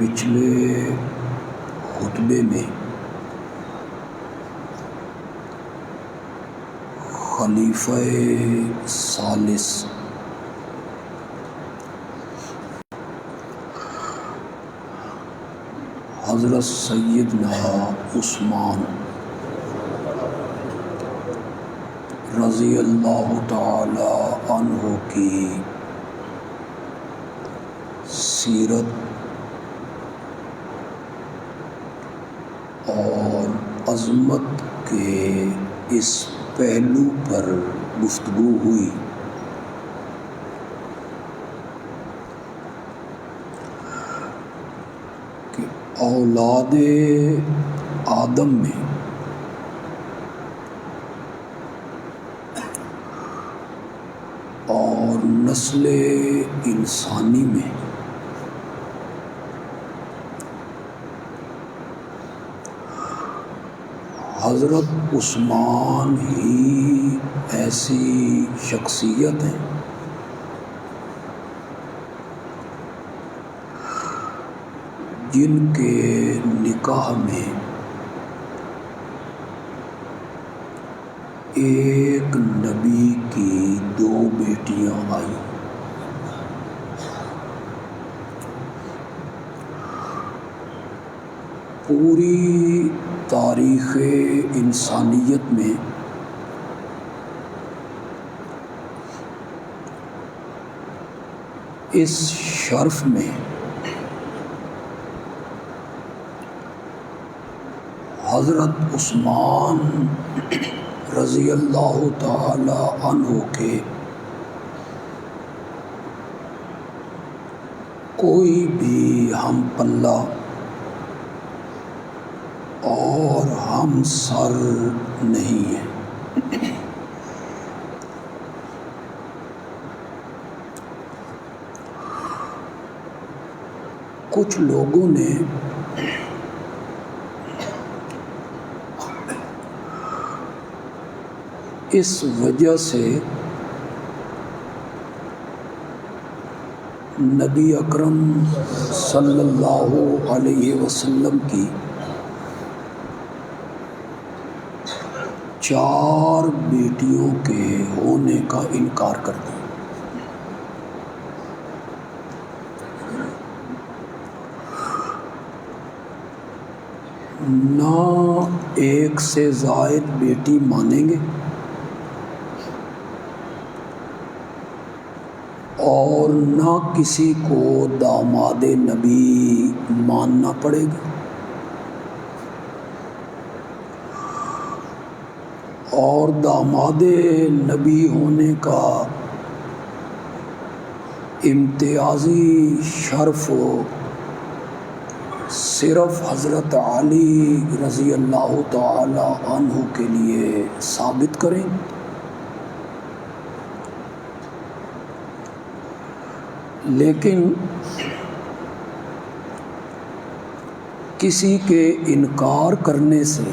پچھلے خطبے میں خلیفہ ثالث حضرت سیدنا عثمان رضی اللہ تعالی عنہ کی سیرت اور عظمت کے اس پہلو پر گفتگو ہوئی کہ اولاد آدم میں اور نسل انسانی میں حضرت عثمان ہی ایسی شخصیت ہیں جن کے نکاح میں ایک نبی کی 2 بیٹیاں آئیں۔ پوری تاریخ انسانیت میں اس شرف میں حضرت عثمان رضی اللہ تعالی عنہ کے کوئی بھی ہم پلہ اور ہم سر نہیں ہے۔ کچھ لوگوں نے اس وجہ سے نبی اکرم صلی اللہ علیہ وسلم کی 4 بیٹیوں کے ہونے کا انکار کر دیا۔ نہ ایک سے زائد بیٹی مانیں گے اور نہ کسی کو داماد نبی ماننا پڑے گا، اور داماد نبی ہونے کا امتیازی شرف صرف حضرت علی رضی اللہ تعالی عنہ کے لیے ثابت کریں۔ لیکن کسی کے انکار کرنے سے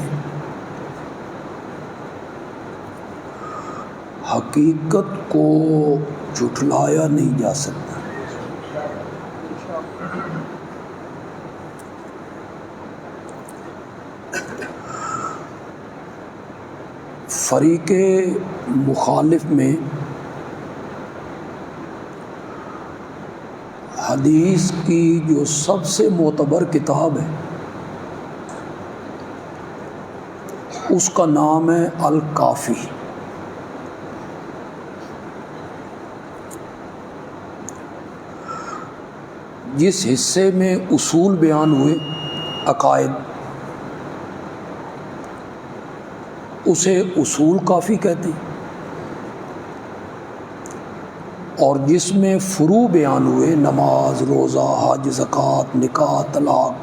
حقیقت کو جھٹلایا نہیں جا سکتا۔ فریق مخالف میں حدیث کی جو سب سے معتبر کتاب ہے اس کا نام ہے الکافی۔ جس حصے میں اصول بیان ہوئے، عقائد، اسے اصول کافی کہتے ہیں، اور جس میں فروع بیان ہوئے، نماز، روزہ، حج، زکوٰۃ، نکاح، طلاق،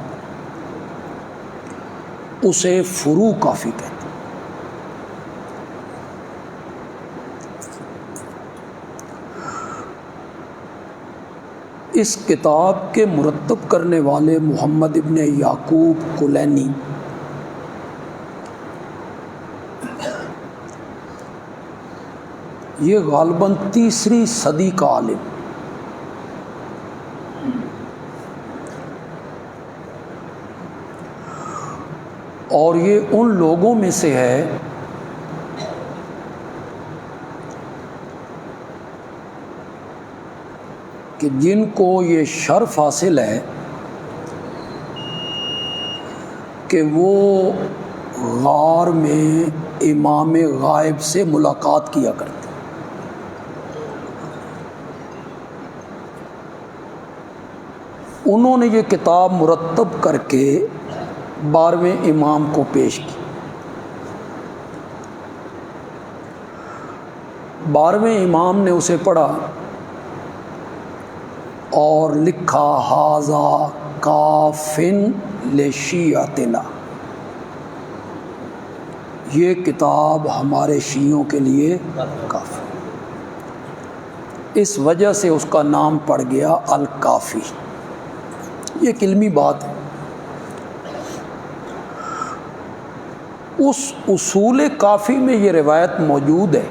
اسے فروع کافی کہتے ہیں۔ اس کتاب کے مرتب کرنے والے محمد ابن یعقوب کلینی یہ غالباً 3ری صدی کا عالم، اور یہ ان لوگوں میں سے ہے کہ جن کو یہ شرف حاصل ہے کہ وہ غار میں امام غائب سے ملاقات کیا کرتے. انہوں نے یہ کتاب مرتب کر کے 12ویں امام کو پیش کی. 12ویں امام نے اسے پڑھا اور لکھا ھذا کافن لشیعتنا، یہ کتاب ہمارے شیعوں کے لیے کافی. اس وجہ سے اس کا نام پڑ گیا الکافی. یہ ایک علمی بات ہے. اس اصول کافی میں یہ روایت موجود ہے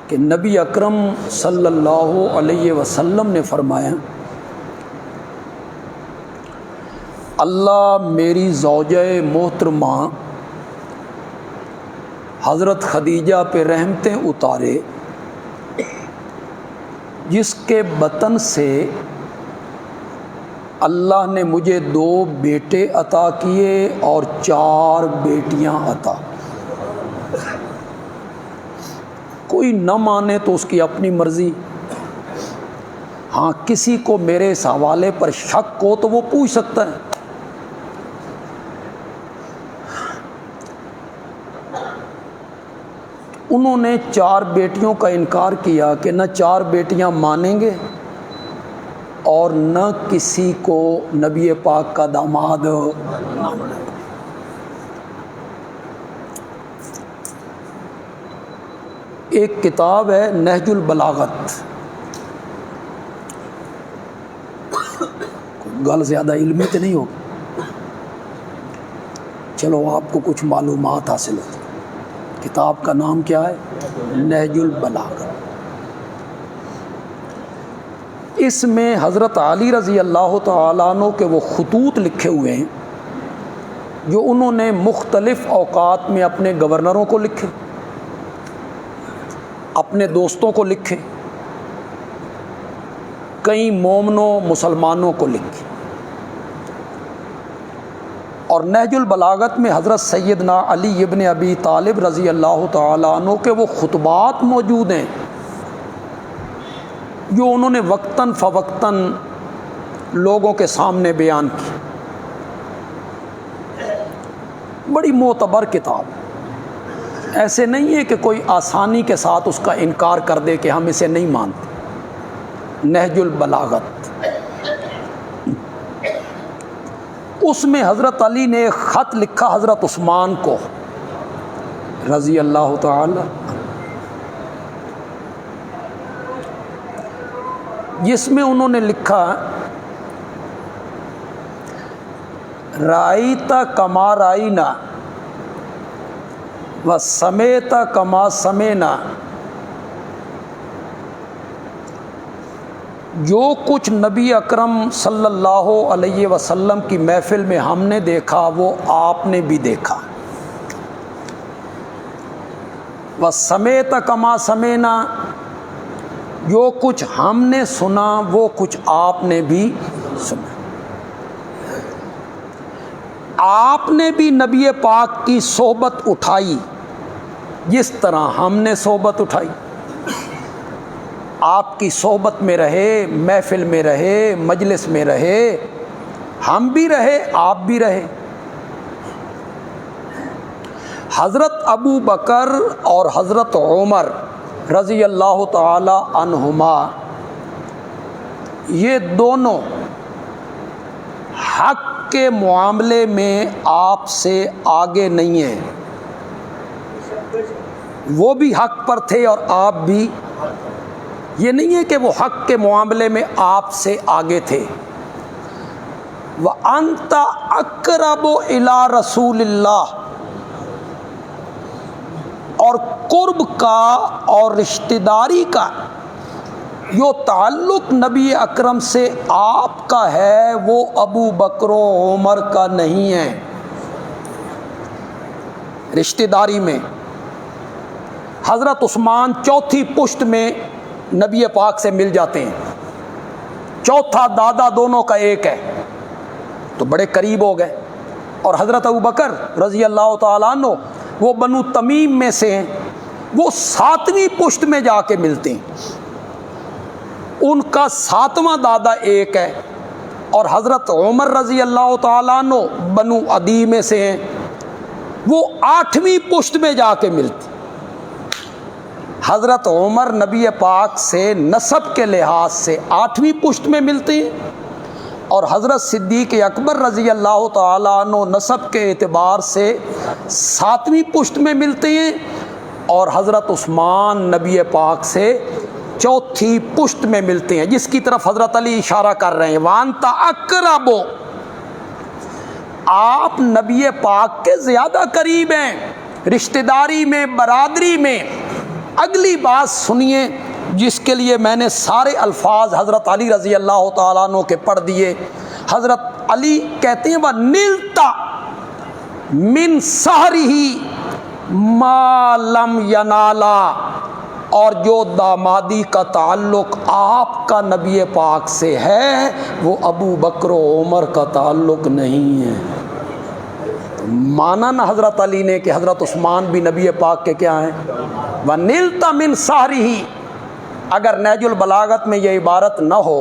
کہ نبی اکرم صلی اللہ علیہ وسلم نے فرمایا اللہ میری زوجہ محترمہ حضرت خدیجہ پہ رحمتیں اتارے جس کے بطن سے اللہ نے مجھے 2 بیٹے عطا کیے اور 4 بیٹیاں عطا. کوئی نہ مانے تو اس کی اپنی مرضی. ہاں کسی کو میرے اس حوالے پر شک ہو تو وہ پوچھ سکتا ہے. انہوں نے 4 بیٹیوں کا انکار کیا کہ نہ 4 بیٹیاں مانیں گے اور نہ کسی کو نبی پاک کا داماد نہ بنائیں. ایک کتاب ہے نہج البلاغت. گل زیادہ علمی تو نہیں ہوگی، چلو آپ کو کچھ معلومات حاصل ہوتی. کتاب کا نام کیا ہے؟ نہج البلاغت. اس میں حضرت علی رضی اللہ تعالیٰ عنہ کے وہ خطوط لکھے ہوئے ہیں جو انہوں نے مختلف اوقات میں اپنے گورنروں کو لکھے، اپنے دوستوں کو لکھے، کئی مومنوں مسلمانوں کو لکھے. اور نہج البلاغت میں حضرت سیدنا علی ابن ابی طالب رضی اللہ تعالیٰ عنہ کے وہ خطبات موجود ہیں جو انہوں نے وقتاً فوقتاً لوگوں کے سامنے بیان کی. بڑی معتبر کتاب. ایسے نہیں ہے کہ کوئی آسانی کے ساتھ اس کا انکار کر دے کہ ہم اسے نہیں مانتے. نہج البلاغت. اس میں حضرت علی نے ایک خط لکھا حضرت عثمان کو رضی اللہ تعالی، جس میں انہوں نے لکھا رائیتا کما رائینا و سمیتا کما سمینا، جو کچھ نبی اکرم صلی اللہ علیہ وسلم کی محفل میں ہم نے دیکھا وہ آپ نے بھی دیکھا. و سمیتا کما سمینا، جو کچھ ہم نے سنا وہ کچھ آپ نے بھی سنا. آپ نے بھی نبی پاک کی صحبت اٹھائی جس طرح ہم نے صحبت اٹھائی. آپ کی صحبت میں رہے، محفل میں رہے، مجلس میں رہے، ہم بھی رہے، آپ بھی رہے. حضرت ابو بکر اور حضرت عمر رضی اللہ تعالی عنہما یہ دونوں حق کے معاملے میں آپ سے آگے نہیں ہیں. وہ بھی حق پر تھے اور آپ بھی. یہ نہیں ہے کہ وہ حق کے معاملے میں آپ سے آگے تھے. وَأَنْتَ أَقْرَبُ إِلَىٰ رَسُولِ اللَّهِ، اور قرب کا اور رشتہ داری کا جو تعلق نبی اکرم سے آپ کا ہے وہ ابو بکر و عمر کا نہیں ہے۔ رشتہ داری میں حضرت عثمان چوتھی پشت میں نبی پاک سے مل جاتے ہیں، چوتھا دادا دونوں کا ایک ہے، تو بڑے قریب ہو گئے۔ اور حضرت ابوبکر رضی اللہ تعالیٰ عنہ وہ بنو تمیم میں سے ہیں، وہ ساتویں پشت میں جا کے ملتے ہیں، ان کا ساتواں دادا ایک ہے۔ اور حضرت عمر رضی اللہ تعالیٰ عنہ بنو عدی میں سے ہیں، وہ آٹھویں پشت میں جا کے ملتے۔ حضرت عمر نبی پاک سے نسب کے لحاظ سے آٹھویں پشت میں ملتے ہیں، اور حضرت صدیق اکبر رضی اللہ تعالیٰ عنہ نسب کے اعتبار سے ساتویں پشت میں ملتے ہیں، اور حضرت عثمان نبی پاک سے چوتھی پشت میں ملتے ہیں، جس کی طرف حضرت علی اشارہ کر رہے ہیں، وانتا اقرب، آپ نبی پاک کے زیادہ قریب ہیں رشتہ داری میں، برادری میں۔ اگلی بات سنیے جس کے لیے میں نے سارے الفاظ حضرت علی رضی اللہ تعالیٰ عنہ کے پڑھ دیے۔ حضرت علی کہتے ہیں وَنِلْتَ مِنْ سَحْرِهِ مَا لَمْ يَنَالَ، اور جو دامادی کا تعلق آپ کا نبی پاک سے ہے وہ ابو بکر و عمر کا تعلق نہیں ہے۔ مانا نہ حضرت علی نے کہ حضرت عثمان بھی نبی پاک کے کیا ہیں، وَنِلْتَ مِنْ سَحْرِهِ۔ اگر نہج البلاغت میں یہ عبارت نہ ہو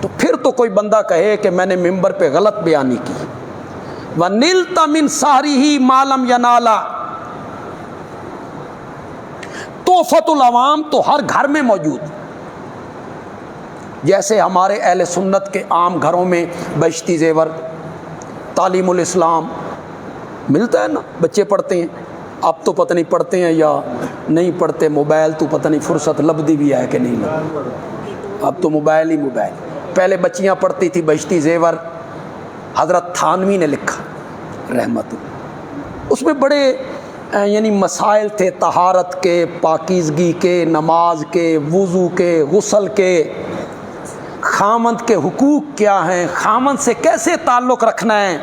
تو پھر تو کوئی بندہ کہے کہ میں نے ممبر پہ غلط بیانی کی۔ وَنِلْتَ مِنْ سَحْرِهِ مَا لَمْ يَنَالَ، تحفۃ العوام تو ہر گھر میں موجود، جیسے ہمارے اہل سنت کے عام گھروں میں بہشتی زیور، تعلیم الاسلام ملتا ہے نا، بچے پڑھتے ہیں۔ اب تو پتہ نہیں پڑھتے ہیں یا نہیں پڑھتے، موبائل تو پتہ نہیں فرصت لبدی بھی ہے کہ نہیں، اب تو موبائل ہی موبائل۔ پہلے بچیاں پڑھتی تھی بہشتی زیور، حضرت تھانوی نے لکھا رحمت، اس میں بڑے یعنی مسائل تھے طہارت کے، پاکیزگی کے، نماز کے، وضو کے، غسل کے، خامند کے حقوق کیا ہیں، خامند سے کیسے تعلق رکھنا ہے،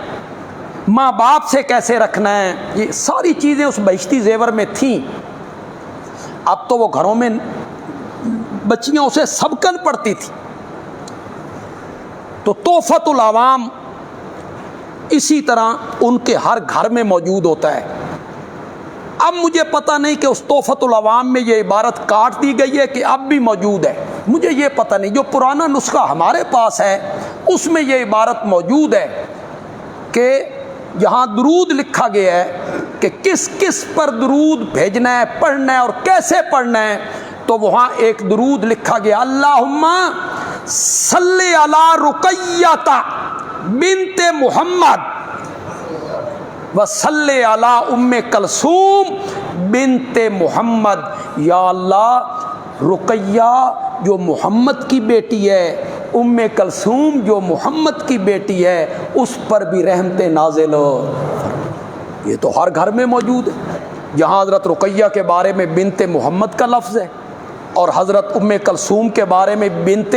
ماں باپ سے کیسے رکھنا ہے، یہ ساری چیزیں اس بہشتی زیور میں تھیں۔ اب تو وہ گھروں میں بچیاں اسے سبقن پڑھتی تھی۔ تو تحفۃ العوام اسی طرح ان کے ہر گھر میں موجود ہوتا ہے۔ اب مجھے پتہ نہیں کہ اس تحفۃ العوام میں یہ عبارت کاٹ دی گئی ہے کہ اب بھی موجود ہے، مجھے یہ پتہ نہیں۔ جو پرانا نسخہ ہمارے پاس ہے اس میں یہ عبارت موجود ہے کہ یہاں درود لکھا گیا ہے کہ کس کس پر درود بھیجنا ہے، پڑھنا ہے اور کیسے پڑھنا ہے، تو وہاں ایک درود لکھا گیا، اللہم صلی علی رقیہ بنت محمد وصلی علی ام کلثوم بنت محمد۔ یا اللہ رقیہ جو محمد کی بیٹی ہے، ام کلثوم جو محمد کی بیٹی ہے، اس پر بھی رحمت نازل ہو۔ یہ تو ہر گھر میں موجود ہے۔ جہاں حضرت رقیہ کے بارے میں بنت محمد کا لفظ ہے اور حضرت ام کلثوم کے بارے میں بنت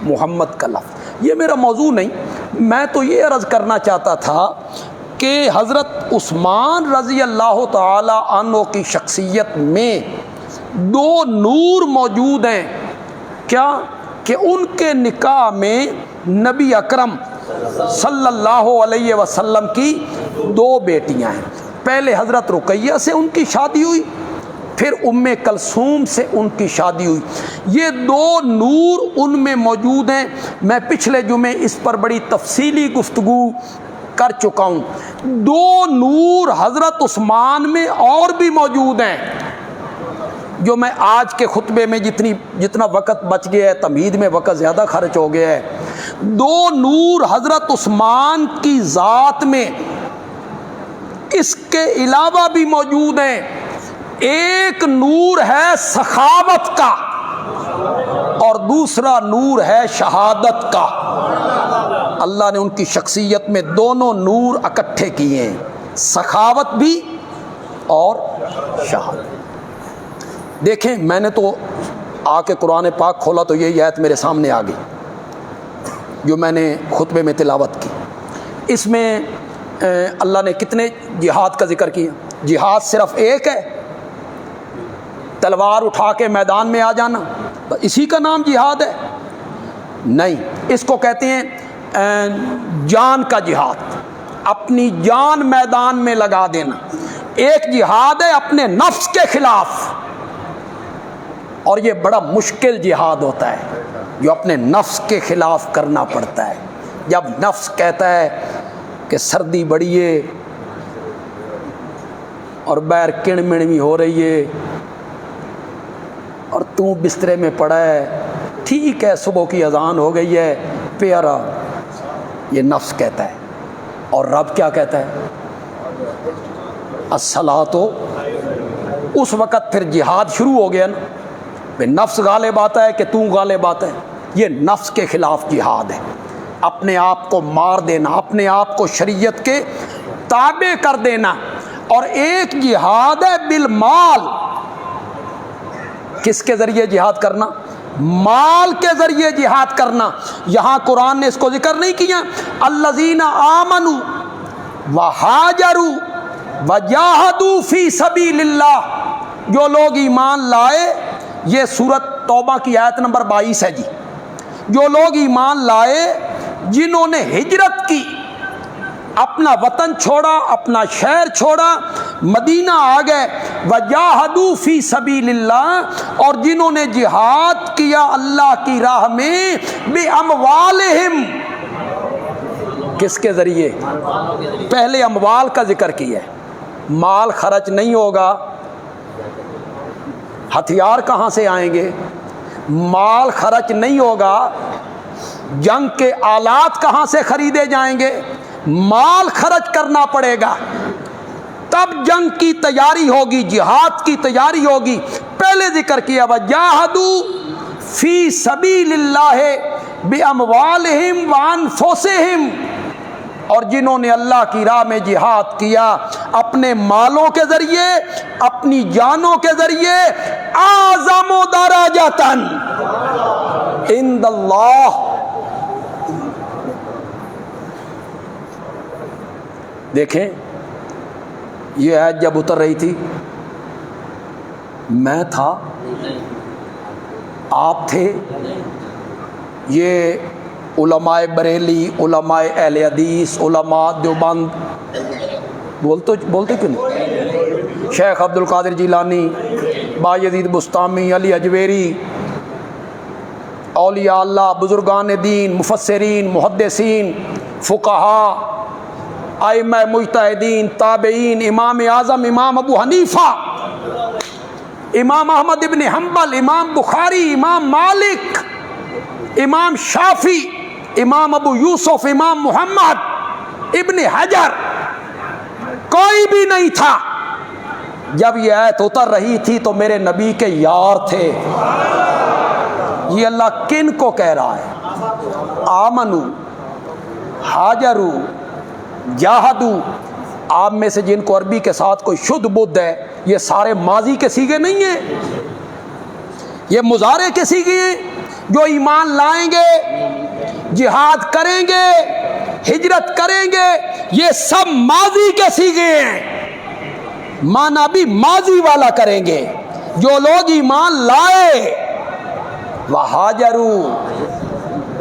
محمد کا لفظ۔ یہ میرا موضوع نہیں، میں تو یہ عرض کرنا چاہتا تھا کہ حضرت عثمان رضی اللہ تعالی عنہ کی شخصیت میں دو نور موجود ہیں۔ کیا کہ ان کے نکاح میں نبی اکرم صلی اللہ علیہ وسلم کی دو بیٹیاں ہیں۔ پہلے حضرت رقیہ سے ان کی شادی ہوئی، پھر ام کلثوم سے ان کی شادی ہوئی۔ یہ دو نور ان میں موجود ہیں۔ میں پچھلے جمعے اس پر بڑی تفصیلی گفتگو کر چکا ہوں۔ دو نور حضرت عثمان میں اور بھی موجود ہیں، جو میں آج کے خطبے میں جتنا وقت بچ گیا ہے، تمہید میں وقت زیادہ خرچ ہو گیا ہے۔ دو نور حضرت عثمان کی ذات میں اس کے علاوہ بھی موجود ہیں۔ ایک نور ہے سخاوت کا اور دوسرا نور ہے شہادت کا۔ اللہ نے ان کی شخصیت میں دونوں نور اکٹھے کیے ہیں، سخاوت بھی اور شہادت۔ دیکھیں میں نے تو آ کے قرآن پاک کھولا تو یہی آیت میرے سامنے آ گئی جو میں نے خطبے میں تلاوت کی. اس میں اللہ نے کتنے جہاد کا ذکر کیا. جہاد صرف ایک ہے، تلوار اٹھا کے میدان میں آ جانا، اسی کا نام جہاد ہے؟ نہیں، اس کو کہتے ہیں جان کا جہاد، اپنی جان میدان میں لگا دینا. ایک جہاد ہے اپنے نفس کے خلاف، اور یہ بڑا مشکل جہاد ہوتا ہے جو اپنے نفس کے خلاف کرنا پڑتا ہے. جب نفس کہتا ہے کہ سردی بڑی ہے اور باہر کڑ مڑ بھی ہو رہی ہے اور تو بسترے میں پڑا ہے، ٹھیک ہے صبح کی اذان ہو گئی ہے، پیارا، یہ نفس کہتا ہے. اور رب کیا کہتا ہے؟ الصلاۃ. اس وقت پھر جہاد شروع ہو گیا نا، بے نفس غالب آتا ہے کہ تو غالب آتا ہے. یہ نفس کے خلاف جہاد ہے، اپنے آپ کو مار دینا، اپنے آپ کو شریعت کے تابع کر دینا. اور ایک جہاد ہے بالمال. کس کے ذریعے جہاد کرنا؟ مال کے ذریعے جہاد کرنا. یہاں قرآن نے اس کو ذکر نہیں کیا. الذین آمنوا وہاجروا وجاہدوا فی سبیل اللہ. جو لوگ ایمان لائے، یہ سورۃ توبہ کی آیت نمبر 22 ہے جی. جو لوگ ایمان لائے، جنہوں نے ہجرت کی، اپنا وطن چھوڑا، اپنا شہر چھوڑا، مدینہ آ گئے، وجاہدوا فی سبیل اللہ، اور جنہوں نے جہاد کیا اللہ کی راہ میں، باموالہم. کس کے ذریعے؟ پہلے اموال کا ذکر کیا ہے. مال خرچ نہیں ہوگا، ہتھیار کہاں سے آئیں گے؟ مال خرچ نہیں ہوگا، جنگ کے آلات کہاں سے خریدے جائیں گے؟ مال خرچ کرنا پڑے گا، تب جنگ کی تیاری ہوگی، جہاد کی تیاری ہوگی. پہلے ذکر کیا وجاہدوا فی سبیل اللہ باموالہم وانفسہم. اور جنہوں نے اللہ کی راہ میں جہاد کیا اپنے مالوں کے ذریعے، اپنی جانوں کے ذریعے، اعظم درجۃ عند اللہ. دیکھیں یہ آیت جب اتر رہی تھی، میں تھا، آپ تھے، یہ علماء بریلی، علماء اہل حدیث، علماء دیوبند، بولتے کیوں نہیں؟ شیخ عبد القادر جیلانی، بایزید بستامی، علی اجویری، اولیاء اللہ، بزرگان دین، مفسرین، محدثین، فقہاء، ائمہ مجتہدین، تابعین، امام اعظم امام ابو حنیفہ، امام احمد ابن حنبل، امام بخاری، امام مالک، امام شافعی، امام ابو یوسف، امام محمد ابن حجر، کوئی بھی نہیں تھا. جب یہ آیت اتر رہی تھی تو میرے نبی کے یار تھے. یہ اللہ کن کو کہہ رہا ہے؟ آمنو، ہاجرو، جاہدو. آپ میں سے جن کو عربی کے ساتھ کوئی شدھ بدھ ہے، یہ سارے ماضی کے سیغے نہیں ہیں، یہ مضارع کے سیغے ہیں. جو ایمان لائیں گے، جہاد کریں گے، ہجرت کریں گے، یہ سب ماضی کے سیغے ہیں، مانا بھی ماضی والا کریں گے. جو لوگ ایمان لائے، وہاجرو،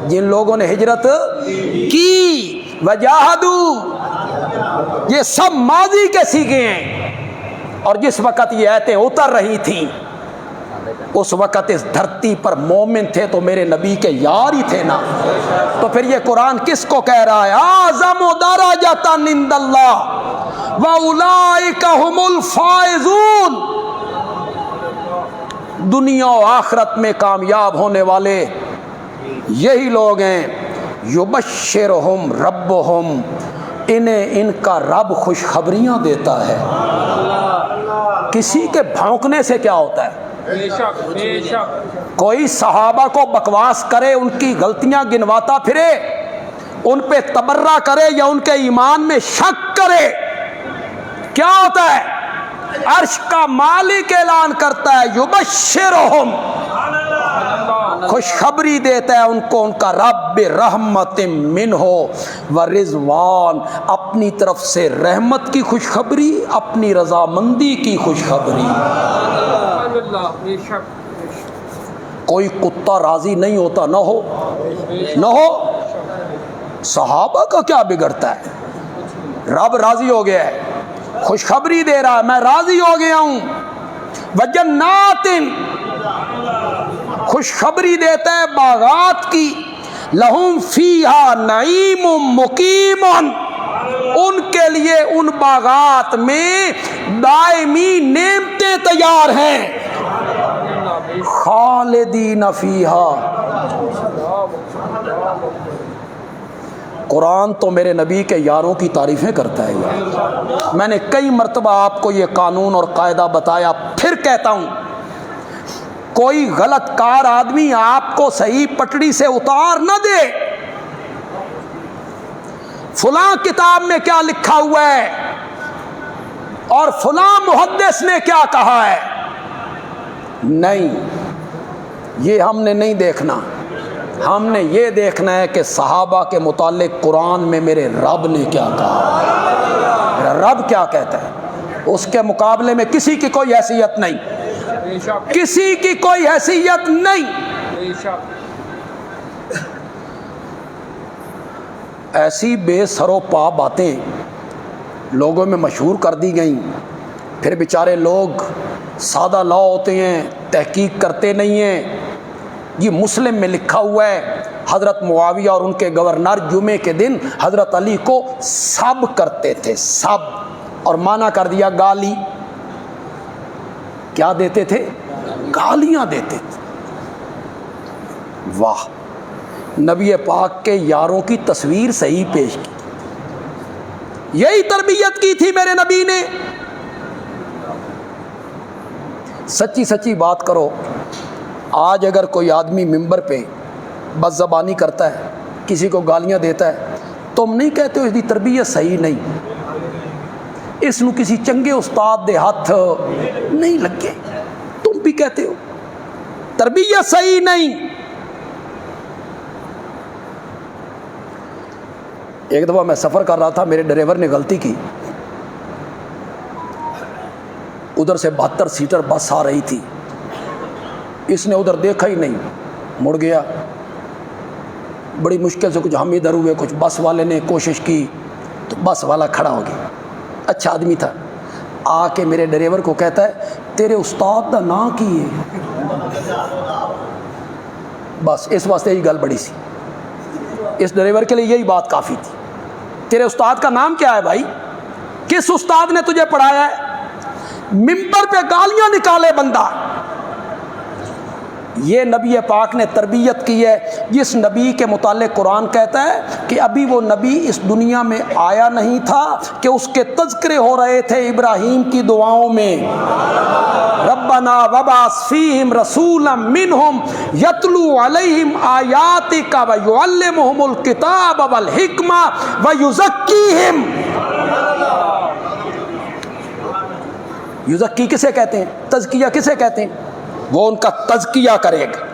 جن لوگوں نے ہجرت کی، وجاہدو، یہ سب ماضی کے سیغے ہیں. اور جس وقت یہ آیتیں اتر رہی تھیں اس وقت اس دھرتی پر مومن تھے تو میرے نبی کے یار ہی تھے نا. تو پھر یہ قرآن کس کو کہہ رہا ہے؟ اعظم درجۃ عند اللہ واولئک هم الفائزون. دنیا و آخرت میں کامیاب ہونے والے یہی لوگ ہیں. یبشرہم ربہم، انہیں ان کا رب خوشخبریاں دیتا ہے. کسی کے بھونکنے سے کیا ہوتا ہے؟ کوئی صحابہ کو بکواس کرے، ان کی غلطیاں گنواتا پھرے، ان پہ تبرہ کرے یا ان کے ایمان میں شک کرے، کیا ہوتا ہے؟ عرش کا مالک اعلان کرتا ہے یبشرہم، خوشخبری دیتا ہے ان کو ان کا رب رحمت منہ و رضوان، اپنی طرف سے رحمت کی خوشخبری، اپنی رضامندی کی خوشخبری۔ کوئی کتا راضی نہیں ہوتا، نہ ہو صحابہ کا کیا بگڑتا ہے؟ رب راضی ہو گیا ہے، خوشخبری دے رہا ہے میں راضی ہو گیا ہوں۔ وجنات، خوشخبری دیتا ہے باغات کی، لہم فیہا نعیم مقیم، ان کے لیے ان باغات میں دائمی نعمتیں تیار ہیں، خالدین فیہا۔ قرآن تو میرے نبی کے یاروں کی تعریفیں کرتا ہے یار۔ میں نے کئی مرتبہ آپ کو یہ قانون اور قاعدہ بتایا، پھر کہتا ہوں، کوئی غلط کار آدمی آپ کو صحیح پٹڑی سے اتار نہ دے۔ فلاں کتاب میں کیا لکھا ہوا ہے اور فلاں محدث نے کیا کہا ہے، نہیں، یہ ہم نے نہیں دیکھنا۔ ہم نے یہ دیکھنا ہے کہ صحابہ کے متعلق قرآن میں میرے رب نے کیا کہا، میرا رب کیا کہتا ہے۔ اس کے مقابلے میں کسی کی کوئی حیثیت نہیں، کسی کی کوئی حیثیت نہیں۔ ایسی بے سر و پا باتیں لوگوں میں مشہور کر دی گئیں، پھر بیچارے لوگ سادہ لا ہوتے ہیں، تحقیق کرتے نہیں ہیں۔ یہ مسلم میں لکھا ہوا ہے، حضرت معاویہ اور ان کے گورنر جمعے کے دن حضرت علی کو سب کرتے تھے، سب، اور مانا کر دیا گالی۔ کیا دیتے تھے؟ گالیاں دیتے تھے۔ واہ، نبی پاک کے یاروں کی تصویر صحیح پیش کی، یہی تربیت کی تھی میرے نبی نے۔ سچی سچی بات کرو، آج اگر کوئی آدمی ممبر پہ بد زبانی کرتا ہے، کسی کو گالیاں دیتا ہے، تم نہیں کہتے ہو اس کی تربیت صحیح نہیں، اس نو کسی چنگے استاد دے ہاتھ نہیں لگے، تم بھی کہتے ہو تربیت صحیح نہیں۔ ایک دفعہ میں سفر کر رہا تھا، میرے ڈرائیور نے غلطی کی، ادھر سے 72 سیٹر بس آ رہی تھی، اس نے ادھر دیکھا ہی نہیں، مڑ گیا۔ بڑی مشکل سے کچھ ہم ادھر ہوئے، کچھ بس والے نے کوشش کی تو بس والا کھڑا ہو گیا، اچھا آدمی تھا، آ کے میرے ڈرائیور کو کہتا ہے تیرے استاد دا نام کی ہے؟ بس اس واسطے یہ گل بڑی سی، اس ڈرائیور کے لیے یہی بات کافی تھی۔ تیرے استاد کا نام کیا ہے بھائی؟ کس استاد نے تجھے پڑھایا ہے؟ ممبر پہ گالیاں نکالے بندہ۔ یہ نبی پاک نے تربیت کی ہے، جس نبی کے متعلق قرآن کہتا ہے کہ ابھی وہ نبی اس دنیا میں آیا نہیں تھا کہ اس کے تذکرے ہو رہے تھے ابراہیم کی دعاؤں میں، ربنا وبعث فیہم رسولا منہم یتلو علیہم آیاتک ویعلمہم الکتاب والحکمہ ویزکیہم۔ یزکی کسے کہتے ہیں؟ تزکیہ کسے کہتے ہیں؟ وہ ان کا تزکیہ کرے گا۔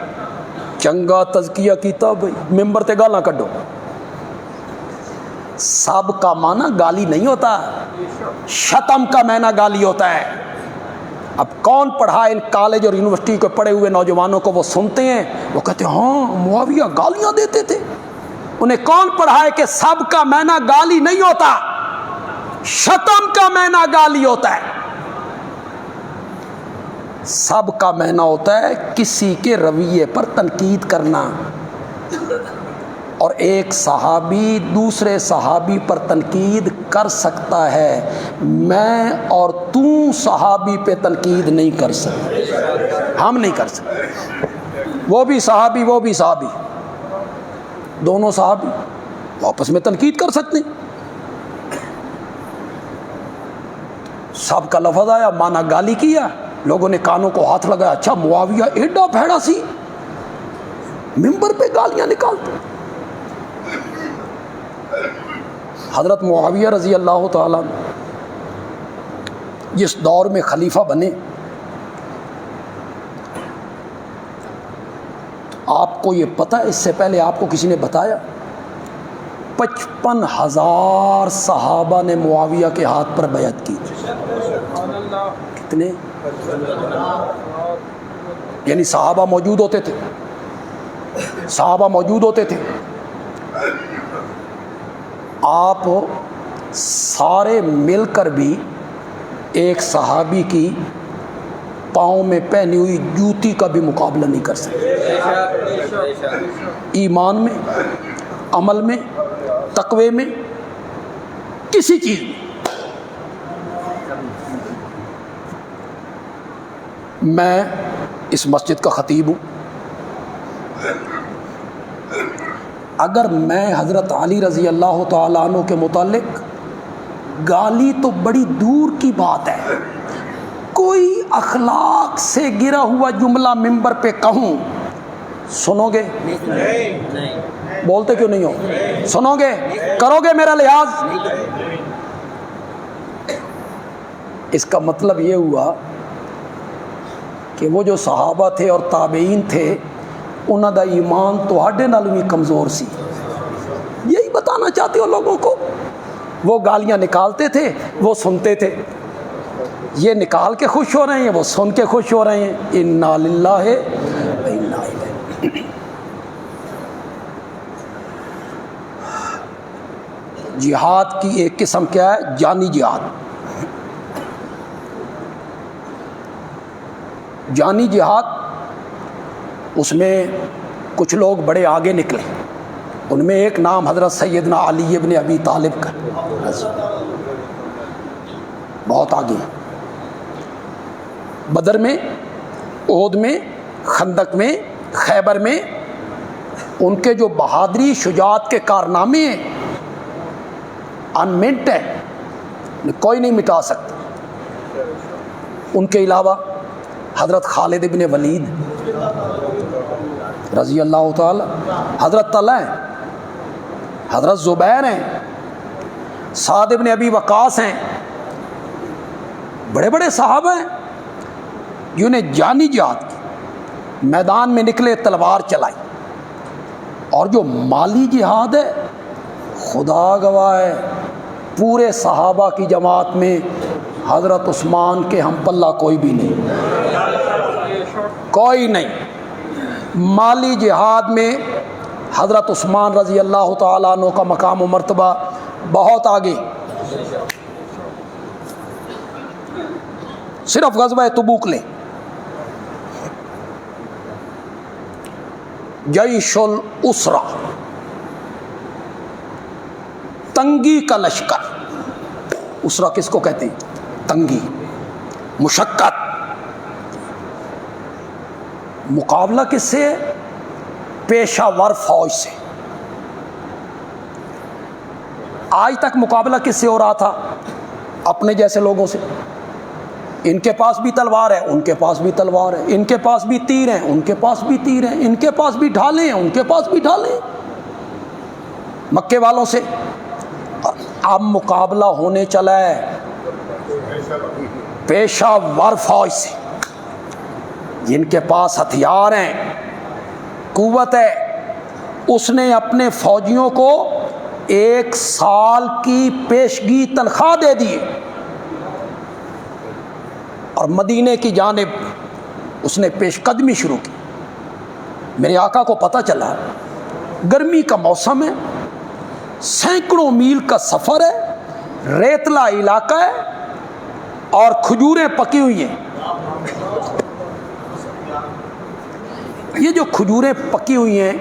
چنگا تزکیہ کیتا بھائی، ممبر تے گالاں کڈو۔ سب کا معنی گالی نہیں ہوتا، شتم کا معنی گالی ہوتا ہے۔ اب کون پڑھا ان کالج اور یونیورسٹی کو پڑھے ہوئے نوجوانوں کو، وہ سنتے ہیں، وہ کہتے ہیں ہاں معاویہ گالیاں دیتے تھے۔ انہیں کون پڑھا ہے کہ سب کا معنی گالی نہیں ہوتا، شتم کا معنی گالی ہوتا ہے۔ سب کا معنی ہوتا ہے کسی کے رویے پر تنقید کرنا، اور ایک صحابی دوسرے صحابی پر تنقید کر سکتا ہے، میں اور تو صحابی پہ تنقید نہیں کر سکتے، ہم نہیں کر سکتے۔ وہ بھی صحابی وہ بھی صحابی، دونوں صحابی آپس میں تنقید کر سکتے ہیں۔ سب کا لفظ آیا، مانا گالی کیا، لوگوں نے کانوں کو ہاتھ لگایا، اچھا معاویہ ایڈا بھیڑا سی، ممبر پہ گالیاں نکالتے۔ حضرت معاویہ رضی اللہ تعالیٰ جس دور میں خلیفہ بنے، آپ کو یہ پتہ ہے اس سے پہلے آپ کو کسی نے بتایا 55,000 صحابہ نے معاویہ کے ہاتھ پر بیعت کی. کتنے؟ یعنی صحابہ موجود ہوتے تھے، صحابہ موجود ہوتے تھے. آپ سارے مل کر بھی ایک صحابی کی پاؤں میں پہنی ہوئی جوتی کا بھی مقابلہ نہیں کر سکتے. ایمان میں، عمل میں، تقوی میں، کسی چیز میں. میں اس مسجد کا خطیب ہوں. اگر میں حضرت علی رضی اللہ تعالیٰ عنہ کے متعلق گالی تو بڑی دور کی بات ہے، کوئی اخلاق سے گرا ہوا جملہ ممبر پہ کہوں، سنو گے؟ بولتے کیوں نہیں ہو؟ سنو گے؟ کرو گے میرا لحاظ؟ اس کا مطلب یہ ہوا کہ وہ جو صحابہ تھے اور تابعین تھے انہوں دا ایمان تواڈے نال بھی کمزور سی. یہی بتانا چاہتے ہو لوگوں کو؟ وہ گالیاں نکالتے تھے، وہ سنتے تھے. یہ نکال کے خوش ہو رہے ہیں، وہ سن کے خوش ہو رہے ہیں. انا للہ و انا الیہ. جہاد کی ایک قسم کیا ہے؟ جانی جہاد. جانی جہاد، اس میں کچھ لوگ بڑے آگے نکلے. ان میں ایک نام حضرت سیدنا علی ابن ابی طالب کا، بہت آگے. بدر میں، احد میں، خندق میں، خیبر میں ان کے جو بہادری شجاعت کے کارنامے ہیں انمنٹ ہے، کوئی نہیں مٹا سکتا. ان کے علاوہ حضرت خالد ابن ولید رضی اللہ تعالی، حضرت طلحہ ہیں، حضرت زبیر ہیں، سعد ابن ابی وقاص ہیں. بڑے بڑے صحابہ ہیں جنہیں جانی جہاد کی، میدان میں نکلے، تلوار چلائی. اور جو مالی جہاد ہے، خدا گواہ ہے، پورے صحابہ کی جماعت میں حضرت عثمان کے ہم پلہ کوئی بھی نہیں، کوئی نہیں. مالی جہاد میں حضرت عثمان رضی اللہ تعالیٰ عنہ کا مقام و مرتبہ بہت آگے. صرف غزوہ تبوک لیں، جیش الاسرہ، تنگی کا لشکر. اسرہ کس کو کہتے ہیں؟ تنگی، مشقت. مقابلہ کس سے؟ پیشہ ور فوج سے. آج تک مقابلہ کس سے ہو رہا تھا؟ اپنے جیسے لوگوں سے. ان کے پاس بھی تلوار ہے، ان کے پاس بھی تلوار ہے، ان کے پاس بھی تیر ہیں، ان کے پاس بھی تیر ہیں، ان کے پاس بھی ڈھالیں ہیں، ان کے پاس بھی ڈھالیں. مکے والوں سے. اب مقابلہ ہونے چلا ہے پیشہ ور فوج سے، جن کے پاس ہتھیار ہیں، قوت ہے. اس نے اپنے فوجیوں کو 1 سال کی پیشگی تنخواہ دے دی اور مدینے کی جانب اس نے پیش قدمی شروع کی. میرے آقا کو پتہ چلا گرمی کا موسم ہے، سینکڑوں میل کا سفر ہے، ریتلا علاقہ ہے اور کھجوریں پکی ہوئی ہیں. یہ جو کھجوریں پکی ہوئی ہیں،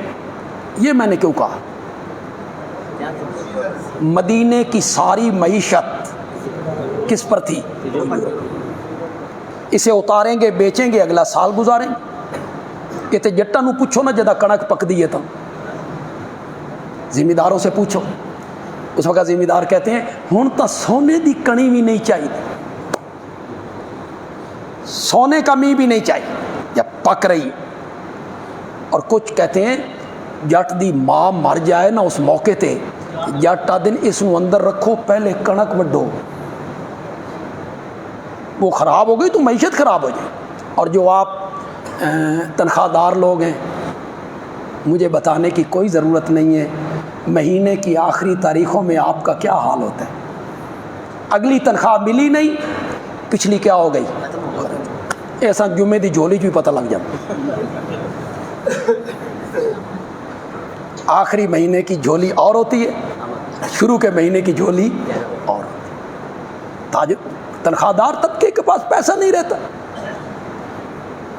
یہ میں نے کیوں کہا؟ مدینے کی ساری معیشت کس پر تھی؟ اسے اتاریں گے، بیچیں گے، اگلا سال گزاریں گے. یہ تو جٹا نو پوچھو نا جدا کنک پک دی ہے تو ذمہ داروں سے پوچھو. اس وقت ذمہ دار کہتے ہیں ہن تو سونے دی کڑی بھی نہیں چاہیے، سونے کا می بھی نہیں چاہیے جب پک رہی. اور کچھ کہتے ہیں جٹ دی ماں مر جائے نا اس موقع تے، جٹ دن اس نو اندر رکھو، پہلے کنک وڈو، وہ خراب ہو گئی تو معیشت خراب ہو جائے. اور جو آپ تنخواہ دار لوگ ہیں، مجھے بتانے کی کوئی ضرورت نہیں ہے مہینے کی آخری تاریخوں میں آپ کا کیا حال ہوتا ہے. اگلی تنخواہ ملی نہیں، پچھلی کیا ہو گئی، ایسا جمعے دی جھولی بھی پتہ لگ جاتا. آخری مہینے کی جھولی اور ہوتی ہے، شروع کے مہینے کی جھولی اور. تاجر تنخواہ دار طبقے کے پاس پیسہ نہیں رہتا.